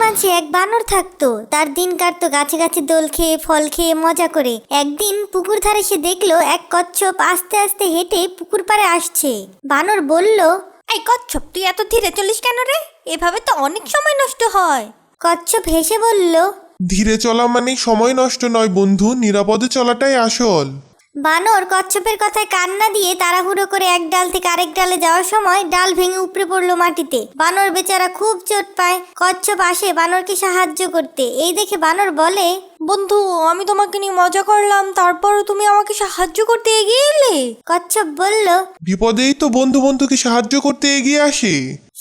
মাঝে এক বানর থাকতো। তার দিন কাটতো গাছে গাছে দোল খেয়ে, ফল খেয়ে, মজা করে। একদিন পুকুর ধারে সে দেখলো এক কচ্ছপ আস্তে আস্তে হেঁটে পুকুর পাড়ে আসছে। বানর বলল, এই কচ্ছপ, তুই এত ধীরে চলিস কেন রে? এভাবে তো অনেক সময় নষ্ট হয়। কচ্ছপ হেসে বলল, ধীরে চলা মানে সময় নষ্ট নয় বন্ধু, নিরাপদে চলাটাই আসল। বানর কচ্ছপের কথায় কান না দিয়ে তাড়াহুড়ো করে এক ডাল থেকে আরেক ডালে যাওয়ার সময় ডাল ভেঙে উপড়ে পড়লো মাটিতে। বানর বেচারা খুব চোট পায়। কচ্ছপ আসে বানরকে সাহায্য করতে। এই দেখে বানর বলে, বন্ধু, আমি তোমাকে নিয়ে মজা করলাম, তারপরও তুমি আমাকে সাহায্য করতে এগিয়ে এলে। কচ্ছপ বলল, বিপদেই তো বন্ধু বন্ধুকে সাহায্য করতে এগিয়ে আসে।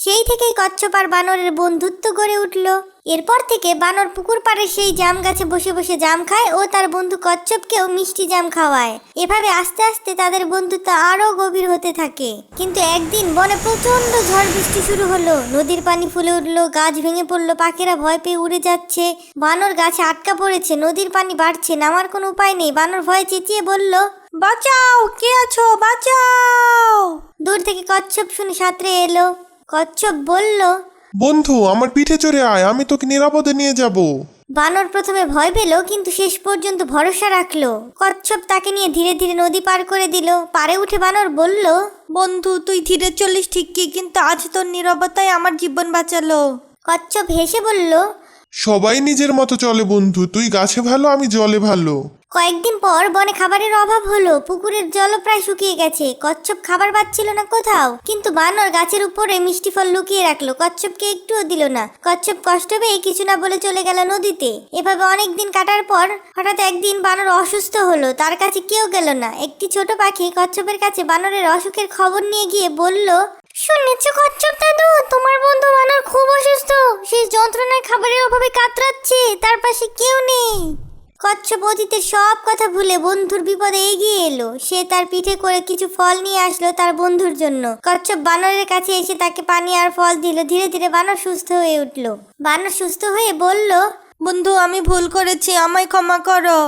সেই থেকেই কচ্ছপ আর বানরের বন্ধুত্ব গড়ে উঠল। এরপর থেকে বানর পুকুর পাড়ে সেই জাম গাছে বসে বসে জাম খায় ও তার বন্ধু কচ্ছপকেও মিষ্টি জাম খাওয়ায়। এভাবে আস্তে আস্তে তাদের বন্ধুত্ব আরো গভীর হতে থাকে। কিন্তু একদিন বনে প্রচন্ড ঝড় বৃষ্টি শুরু হলো। নদীর পানি ফুলে উঠলো, গাছ ভেঙে পড়লো, পাখিরা ভয় পেয়ে উড়ে যাচ্ছে। বানর গাছে আটকা পড়েছে, নদীর পানি বাড়ছে, নামার কোনো উপায় নেই। বানর ভয়ে চেঁচিয়ে বলল, বাঁচাও, কে আছো, বাঁচাও। দূর থেকে কচ্ছপ শুনে সাঁতরে এলো। কচ্ছপ বলল, বন্ধু আমার পিঠে চড়ে আয়, আমি তোকে নিরাপদে নিয়ে যাব। বানর প্রথমে ভয় পেল, কিন্তু শেষ পর্যন্ত ভরসা রাখলো। কচ্ছপ তাকে নিয়ে ধীরে ধীরে নদী পার করে দিল। পারে উঠে বানর বলল, বন্ধু, তুই ধীরে চলিস ঠিকই, কিন্তু আজ তোর নীরবতাই আমার জীবন বাঁচালো। কচ্ছপ হেসে বলল, সবাই নিজের মতো চলে বন্ধু, তুই গাছে ভালো আমি জলে ভালো। কয়েকদিন পর বনে খাবারের অভাব হলো। পুকুরের জলও প্রায় শুকিয়ে গেছে। কচ্ছপ খাবার পাচ্ছিল না কোথাও। কিন্তু বানর গাছের উপরে মিষ্টি ফল লুকিয়ে রাখলো, কচ্ছপকে একটুও দিল না। কচ্ছপ কষ্ট পেয়ে কিছু না বলে চলে গেল নদীতে। এভাবে অনেক দিন কাটার পর হঠাৎ একদিন বানর অসুস্থ হলো। তার কাছে কেউ গেল না। একটি ছোট পাখি কচ্ছপের কাছে বানরের অসুখের খবর নিয়ে গিয়ে বলল, শুনেছো কচ্ছপ দাদু, তোমার বন্ধু বানর খুব অসুস্থ। সেই যন্ত্রণায় খাবারের অভাবে কাতরাচ্ছে, তার পাশে কেউ নেই। কচ্ছপ অতীতের সব কথা ভুলে বন্ধুর বিপদে এগিয়ে এলো। সে তার পিঠে করে কিছু ফল নিয়ে আসলো তার বন্ধুর জন্য। কচ্ছপ বানরের কাছে এসে তাকে পানি আর ফল দিল। ধীরে ধীরে বানর সুস্থ হয়ে উঠল। বানর সুস্থ হয়ে বলল, বন্ধু, আমি ভুল করেছি, আমায় ক্ষমা করো।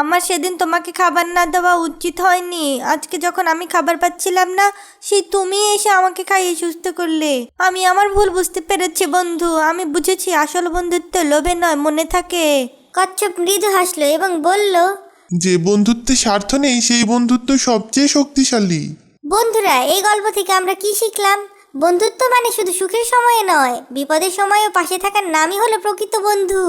আমার সেদিন তোমাকে খাবার না দেওয়া উচিত হয়নি। আজকে যখন আমি খাবার পাচ্ছিলাম না, সেই তুমি এসে আমাকে খাইয়ে সুস্থ করলে। আমি আমার ভুল বুঝতে পেরেছি বন্ধু। আমি বুঝেছি আসল বন্ধুত্ব লোভে নয়, মনে থাকে। কচ্ছপ মৃদু হাসলো এবং বলল, যে বন্ধুত্বে স্বার্থ নেই সেই বন্ধুত্ব সবচেয়ে শক্তিশালী। বন্ধুরা, এই গল্প থেকে আমরা কি শিখলাম? বন্ধুত্ব মানে শুধু সুখের সময়ে নয়, বিপদের সময়ও পাশে থাকার নামই হলো প্রকৃত বন্ধু।